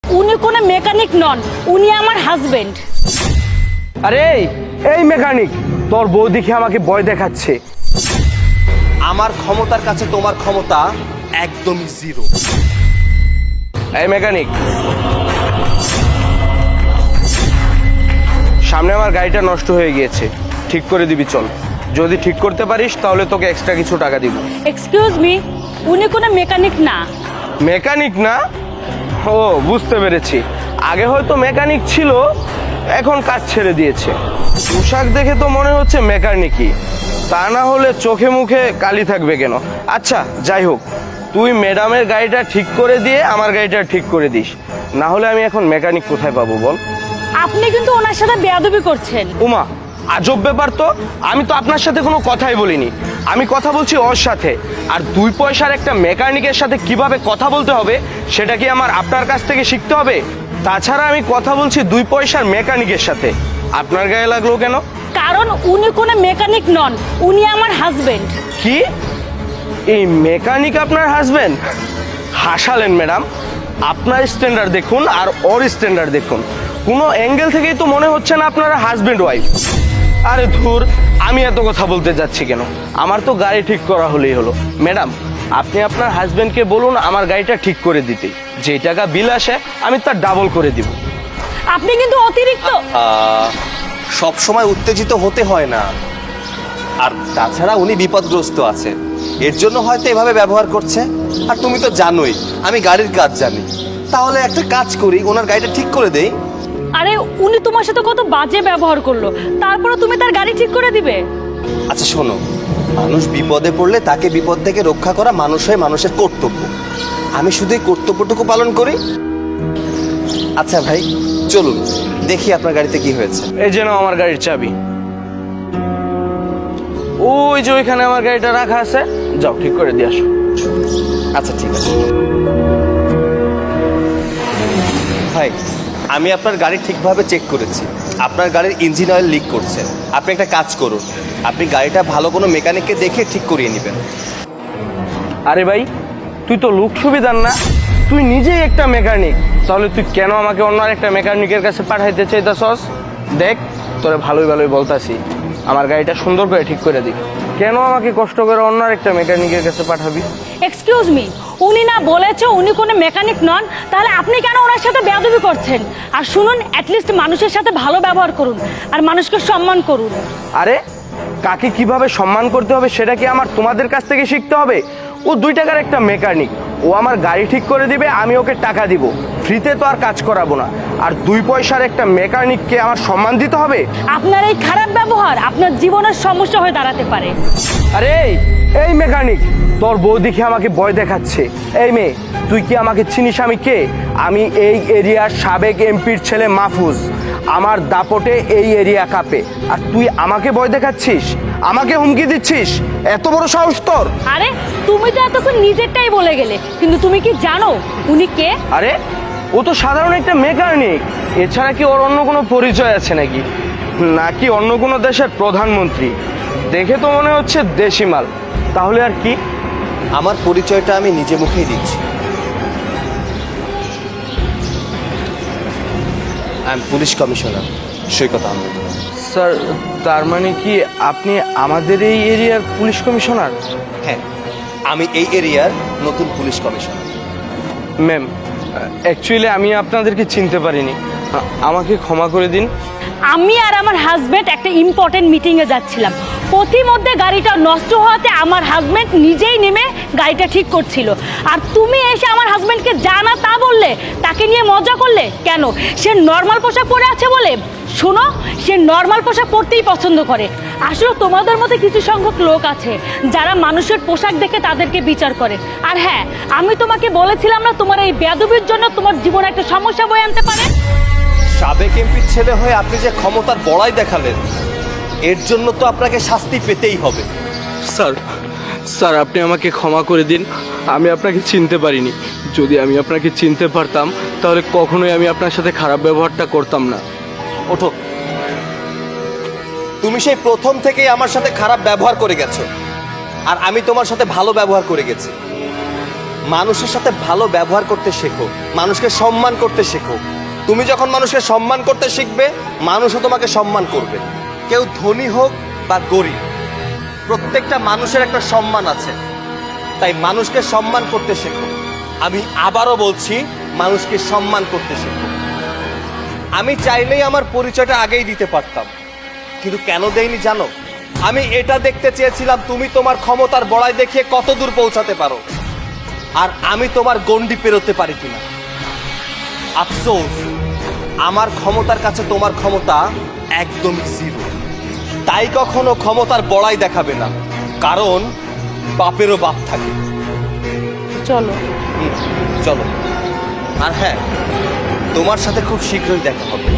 উনি কোনো মেকানিক নন, উনি আমার হাজবেন্ড। আরে এই মেকানিক, তোর বউ দেখে আমাকে ভয় দেখাচ্ছে। আমার ক্ষমতার কাছে তোমার ক্ষমতা একদমই জিরো। এই মেকানিক, সামনে আমার গাড়িটা নষ্ট হয়ে গিয়েছে, ঠিক করে দিবি চল। যদি ঠিক করতে পারিস তাহলে তোকে এক্সট্রা কিছু টাকা দিব। এক্সকিউজ মি, উনি কোনো মেকানিক না। মেকানিক না? ও বুঝতে পেরেছি, আগে হয়তো মেকানিক ছিল, এখন কাজ ছেড়ে দিয়েছে। পোশাক দেখে তো মনে হচ্ছে মেকানিকই, তা না হলে চোখে মুখে কালি থাকবে কেন? আচ্ছা যাই হোক, তুই ম্যাডামের গাড়িটা ঠিক করে দিয়ে আমার গাড়িটা ঠিক করে দিস, না হলে আমি এখন মেকানিক কোথায় পাবো বল? আপনি কিন্তু ওনার সাথে বেয়াদবি করছেন। উমা, আজব ব্যাপার তো, আমি তো আপনার সাথে কোনো কথাই বলিনি, আমি কথা বলছি ওর সাথে। আর 2 পয়সার একটা মেকানিকের সাথে কিভাবে কথা বলতে হবে সেটা কি আমার আপনার কাছ থেকে শিখতে হবে? তাছাড়া আমি কথা বলছি 2 পয়সার মেকানিকের সাথে, আপনার গায়ে লাগলো কেন? কারণ উনি কোনো মেকানিক নন, উনি আমার হাজবেন্ড। কি? এই মেকানিক আপনার হাজবেন্ড? হাসালেন ম্যাডাম, আপনার স্ট্যান্ডার্ড দেখুন আর ওর স্ট্যান্ডার্ড দেখুন, কোনো অ্যাঙ্গেল থেকেই তো মনে হচ্ছে না আপনারা হাজবেন্ড ওয়াইফ। আরে ধুর, আমি এত কথা বলতে যাচ্ছি কেন, আমার তো গাড়ি ঠিক করা হলেই হলো। ম্যাডাম, আপনি আপনার হাজবেন্ডকে বলুন আমার গাড়িটা ঠিক করে দিতে, যে টাকা বিল আসে আমি তার ডাবল করে দিব। আপনি কিন্তু অতিরিক্ত। সব সময় উত্তেজিত হতে হয় না, আর তাছাড়া উনি বিপদগ্রস্ত আছে, এর জন্য হয়তো এভাবে ব্যবহার করছে। আর তুমি তো জানোই আমি গাড়ির কাজ জানি, তাহলে একটা কাজ করি, ওনার গাড়িটা ঠিক করে দেই। আরে উনি তোমার সাথে কত বাজে ব্যবহার করলো, তারপরে তুমি তার গাড়ি ঠিক করে দিবে? আচ্ছা শোনো, মানুষ বিপদে পড়লে তাকে বিপদ থেকে রক্ষা করা মানুষ হয়ে মানুষের কর্তব্য। আমি শুধু এই কর্তব্যটুকু পালন করি। আচ্ছা ভাই চলুন দেখি আপনার গাড়িতে কি হয়েছে। এই যেন আমার গাড়ির চাবি, ওই যে ওইখানে আমার গাড়িটা রাখা আছে, যাও ঠিক করে দিয়ে আসো। আচ্ছা ঠিক আছে ভাই, আমি আপনার গাড়ি ঠিকভাবে চেক করেছি, আপনার গাড়ির ইঞ্জিন অয়েল লিক করছে। আপনি একটা কাজ করুন, আপনি গাড়িটা ভালো কোনো মেকানিককে দেখে ঠিক করিয়ে নেবেন। আরে ভাই, তুই তো লোক সুবিধার না, তুই নিজেই একটা মেকানিক, তাহলে তুই কেন আমাকে অন্য একটা মেকানিকের কাছে পাঠাইতে চাইতাছস? দেখ, তোরে ভালোই ভালোই বলতাছি, আমার গাড়িটা সুন্দর করে ঠিক করে দিই, কেন আমাকে কষ্ট করে অন্য একটা মেকানিকের কাছে পাঠাবি? এক্সকিউজ মি, উনি না বলেছে উনি কোনো মেকানিক নন, তাহলে আপনি কেন ওনার সাথে বেয়াদবি করছেন? আর শুনুন, অ্যাটলিস্ট মানুষের সাথে ভালো ব্যবহার করুন আর মানুষকে সম্মান করুন। আরে কাকে কিভাবে সম্মান করতে হবে সেটা কি আমার তোমাদের কাছ থেকে শিখতে হবে? ও 2 টাকার একটা মেকানিক, ও আমার গাড়ি ঠিক করে দিবে, আমি ওকে টাকা দিব, ফ্রিতে তো আর কাজ করাবো না। আর 2 পয়সার একটা মেকানিককে আমার সম্মান দিতে হবে? আপনার এই খারাপ ব্যবহার আপনার জীবনের সমস্যা হয়ে দাঁড়াতে পারে। আরে এই মেকানিক, তোর বউ দেখে আমাকে ভয় দেখাচ্ছে। এই মেয়ে, তুই কি আমাকে চিনিস? আমি কে? আমি এই এরিয়ার সাবেক এমপির ছেলে মাহফুজ, আমার দাপটে এই এরিয়া কাঁপে, আর তুই আমাকে ভয় দেখাচ্ছিস, আমাকে হুমকি দিচ্ছিস? এত বড় সাহস তোর? আরে তুমি তো এতক্ষণ নিজেরটাই বলে গেলে, কিন্তু তুমি কি জানো উনি কে? আরে ও তো সাধারণ একটা মেকানিক, এছাড়া কি ওর অন্য কোনো পরিচয় আছে নাকি? নাকি অন্য কোনো দেশের প্রধানমন্ত্রী? দেখে তো মনে হচ্ছে দেশি মাল, তাহলে আর কি? আমার পরিচয়টা আমি নিজে মুখেই দিচ্ছি, I am police commissioner Saikat Ahmed. Sir, তার মানে কি আপনি আমাদের এই এরিয়ার পুলিশ কমিশনার? হ্যাঁ, আমি এই এরিয়ার নতুন পুলিশ কমিশনার। ম্যাম, অ্যাকচুয়ালি আমি আপনাদেরকে চিনতে পারিনি, আমাকে ক্ষমা করে দিন। আমি আর আমার হাজবেন্ড একটা ইম্পর্টেন্ট মিটিংয়ে যাচ্ছিলাম, পথিমধ্যে গাড়িটা নষ্ট হওয়াতে আমার হাজবেন্ড নিজেই নেমে গাড়িটা ঠিক করছিল, আর তুমি এসে আমার হাজবেন্ডকে যা না তা বললে, তাকে নিয়ে মজা করলে কেন? সে নর্মাল পোশাক পরে আছে বলে? শোনো, সে নর্মাল পোশাক পরতেই পছন্দ করে। আসলে তোমাদের মধ্যে কিছু সংখ্যক লোক আছে যারা মানুষের পোশাক দেখে তাদেরকে বিচার করে। আর হ্যাঁ, আমি তোমাকে বলেছিলাম না তোমার এই বেয়াদবির জন্য তোমার জীবনে একটা সমস্যা বয়ে আনতে পারে? সাবেক এমপির ছেলে হয়ে আপনি যে ক্ষমতার বড়াই দেখালেন, এর জন্য তো আপনাকে শাস্তি পেতেই হবে। স্যার আপনি আমাকে ক্ষমা করে দিন, আমি আপনাকে চিনতে পারিনি, যদি আমি আপনাকে চিনতে পারতাম তাহলে কখনোই আমি আপনার সাথে খারাপ ব্যবহারটা করতাম না। ওঠো, তুমি সেই প্রথম থেকেই আমার সাথে খারাপ ব্যবহার করে গেছো, আর আমি তোমার সাথে ভালো ব্যবহার করে গেছি। মানুষের সাথে ভালো ব্যবহার করতে শেখো, মানুষকে সম্মান করতে শেখো। তুমি যখন মানুষকে সম্মান করতে শিখবে, মানুষও তোমাকে সম্মান করবে। কেউ ধনী হোক বা গরিব, প্রত্যেকটা মানুষের একটা সম্মান আছে। তাই মানুষকে সম্মান করতে শেখো। আমি আবারও বলছি, মানুষকে সম্মান করতে শেখো। আমি চাইলেই আমার পরিচয়টা আগেই দিতে পারতাম, কিন্তু কেন দেইনি জানো? আমি এটা দেখতে চেয়েছিলাম তুমি তোমার ক্ষমতার বড়াই দেখিয়ে কত দূর পৌঁছাতে পারো, আর আমি তোমার গণ্ডি পেরোতে পারি কিনা। আফসোস, আমার ক্ষমতার কাছে তোমার ক্ষমতা একদমই জিরো। তাই কখনো ক্ষমতার বড়াই দেখাবে না, কারণ বাপেরও বাপ থাকে। চলো। চলো। আর হ্যাঁ, তোমার সাথে খুব শীঘ্রই দেখা হবে।